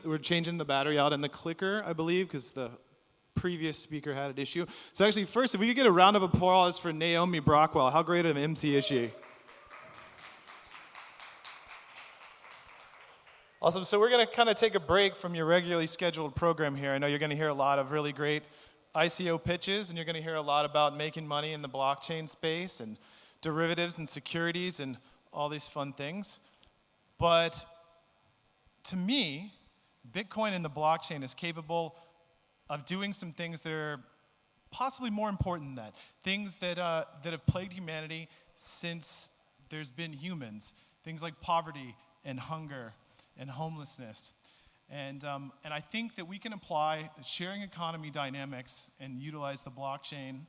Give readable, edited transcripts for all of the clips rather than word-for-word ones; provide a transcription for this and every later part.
we're changing the battery out in the clicker, I believe, because the previous speaker had an issue. So actually, first, if we could get a round of applause for Naomi Brockwell. How great of an MC is she? Awesome. So we're going to kind of take a break from your regularly scheduled program here. I know you're going to hear a lot of really great ICO pitches, and you're going to hear a lot about making money in the blockchain space and derivatives and securities and all these fun things. But to me, Bitcoin and the blockchain is capable of doing some things that are possibly more important than that. Things that have plagued humanity since there's been humans. Things like poverty and hunger and homelessness. And I think that we can apply the sharing economy dynamics and utilize the blockchain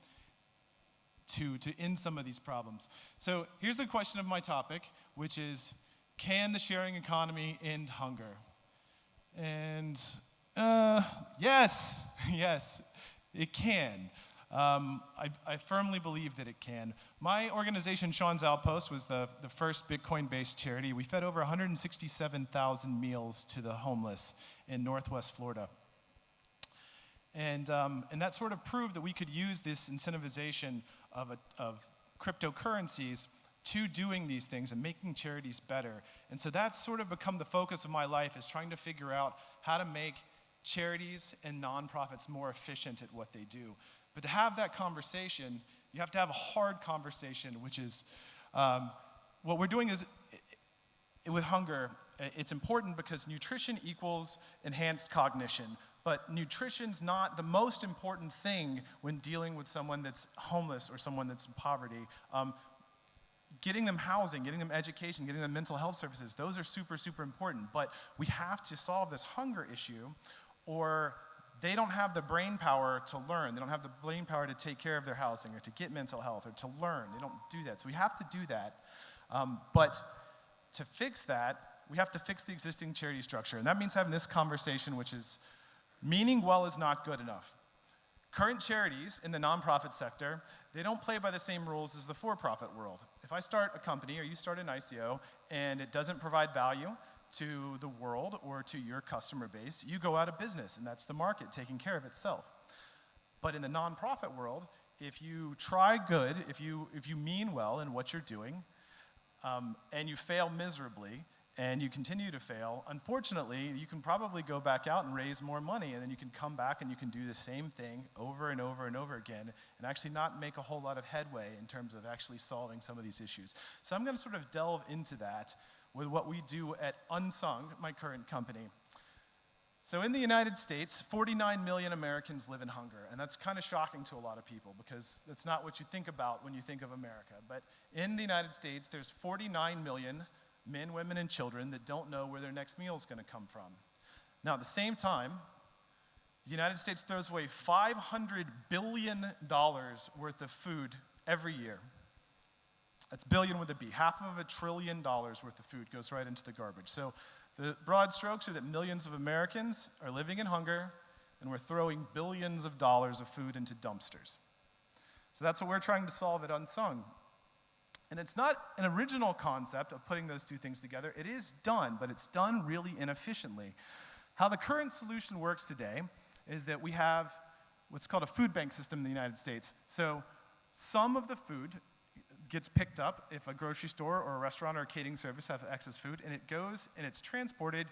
to end some of these problems. So here's the question of my topic, which is, can the sharing economy end hunger? And yes, it can. I firmly believe that it can. My organization, Sean's Outpost, was the first Bitcoin-based charity. We fed over 167,000 meals to the homeless in Northwest Florida. And that sort of proved that we could use this incentivization of cryptocurrencies to doing these things and making charities better. And so that's sort of become the focus of my life, is trying to figure out how to make charities and nonprofits more efficient at what they do. But to have that conversation, you have to have a hard conversation, which is what we're doing is, with hunger, it's important because nutrition equals enhanced cognition. But nutrition's not the most important thing when dealing with someone that's homeless or someone that's in poverty. Getting them housing, getting them education, getting them mental health services, those are super, super important. But we have to solve this hunger issue, or they don't have the brain power to learn. They don't have the brain power to take care of their housing or to get mental health or to learn. They don't do that. So we have to do that. But to fix that, we have to fix the existing charity structure. And that means having this conversation, which is meaning well is not good enough. Current charities in the nonprofit sector, they don't play by the same rules as the for-profit world. If I start a company or you start an ICO and it doesn't provide value to the world or to your customer base, you go out of business, and that's the market taking care of itself. But in the nonprofit world, if you try good, if you mean well in what you're doing, and you fail miserably, and you continue to fail, unfortunately, you can probably go back out and raise more money, and then you can come back and you can do the same thing over and over and over again, and actually not make a whole lot of headway in terms of actually solving some of these issues. So I'm going to sort of delve into that with what we do at Unsung, my current company. So in the United States, 49 million Americans live in hunger, and that's kind of shocking to a lot of people because that's not what you think about when you think of America. But in the United States, there's 49 million men, women, and children that don't know where their next meal is going to come from. Now, at the same time, the United States throws away $500 billion worth of food every year. That's billion with a B. $500 billion worth of food goes right into the garbage. So the broad strokes are that millions of Americans are living in hunger, and we're throwing billions of dollars of food into dumpsters. So that's what we're trying to solve at Unsung. And it's not an original concept of putting those two things together. It is done, but it's done really inefficiently. How the current solution works today is that we have what's called a food bank system in the United States. So some of the food gets picked up if a grocery store or a restaurant or a catering service have excess food, and it goes and it's transported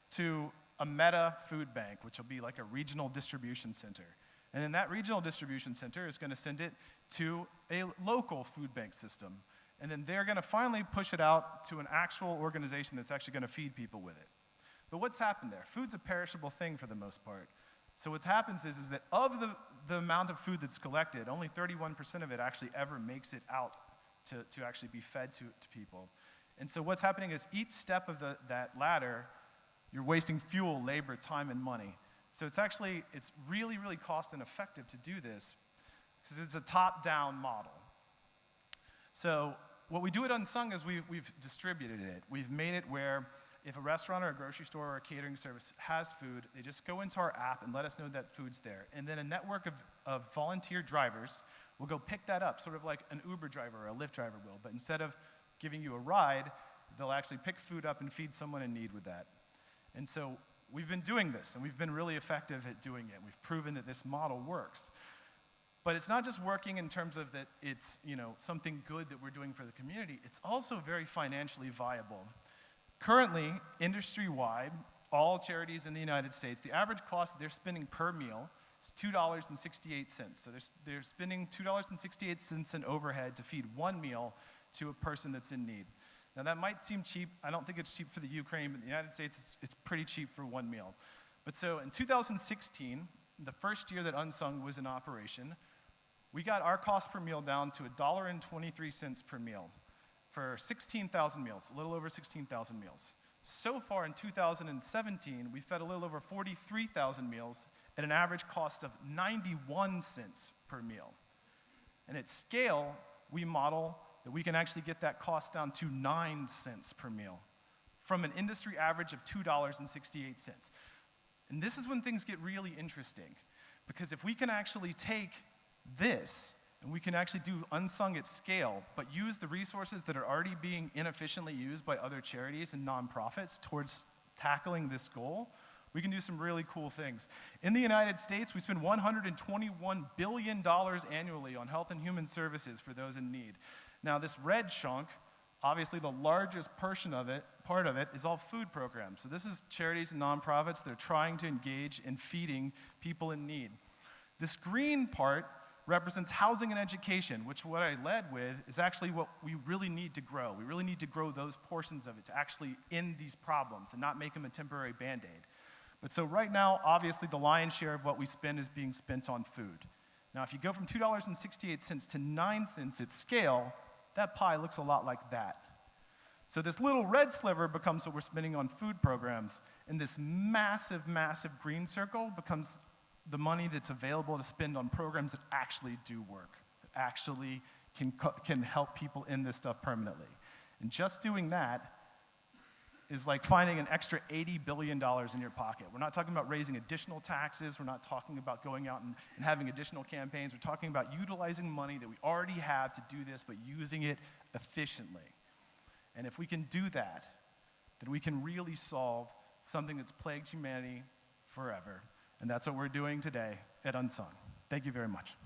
to a meta food bank, which will be like a regional distribution center. And then that regional distribution center is going to send it to a local food bank system. And then they're going to finally push it out to an actual organization that's actually going to feed people with it. But what's happened there? Food's a perishable thing for the most part. So what happens is that of the amount of food that's collected, only 31% of it actually ever makes it out to actually be fed to people. And so what's happening is each step of that ladder, you're wasting fuel, labor, time, and money. So it's really, really cost ineffective to do this because it's a top-down model. So what we do at Unsung is we've distributed it. We've made it where if a restaurant or a grocery store or a catering service has food, they just go into our app and let us know that food's there. And then a network of volunteer drivers will go pick that up, sort of like an Uber driver or a Lyft driver will. But instead of giving you a ride, they'll actually pick food up and feed someone in need with that. And so we've been doing this, and we've been really effective at doing it. We've proven that this model works. But it's not just working in terms of that it's something good that we're doing for the community, it's also very financially viable. Currently, industry-wide, all charities in the United States, the average cost they're spending per meal is $2.68. So they're spending $2.68 in overhead to feed one meal to a person that's in need. Now that might seem cheap. I don't think it's cheap for the Ukraine, but in the United States, it's pretty cheap for one meal. But so in 2016, the first year that Unsung was in operation, we got our cost per meal down to $1.23 per meal for 16,000 meals, a little over 16,000 meals. So far in 2017, we fed a little over 43,000 meals at an average cost of 91 cents per meal. And at scale, we model that we can actually get that cost down to 9 cents per meal from an industry average of $2.68. And this is when things get really interesting, because if we can actually take this and we can actually do Unsung at scale, but use the resources that are already being inefficiently used by other charities and nonprofits towards tackling this goal, we can do some really cool things. In the United States, we spend $121 billion annually on health and human services for those in need. Now, this red chunk, obviously the largest part of it is all food programs. So this is charities and nonprofits that are trying to engage in feeding people in need. This green part represents housing and education, which what I led with is actually what we really need to grow. We really need to grow those portions of it to actually end these problems and not make them a temporary Band-Aid. But so right now, obviously the lion's share of what we spend is being spent on food. Now if you go from $2.68 to 9 cents at scale, that pie looks a lot like that. So this little red sliver becomes what we're spending on food programs, and this massive, massive green circle becomes the money that's available to spend on programs that actually do work, that actually can help people end this stuff permanently. And just doing that is like finding an extra $80 billion in your pocket. We're not talking about raising additional taxes. We're not talking about going out and having additional campaigns. We're talking about utilizing money that we already have to do this, but using it efficiently. And if we can do that, then we can really solve something that's plagued humanity forever. And that's what we're doing today at Unsung. Thank you very much.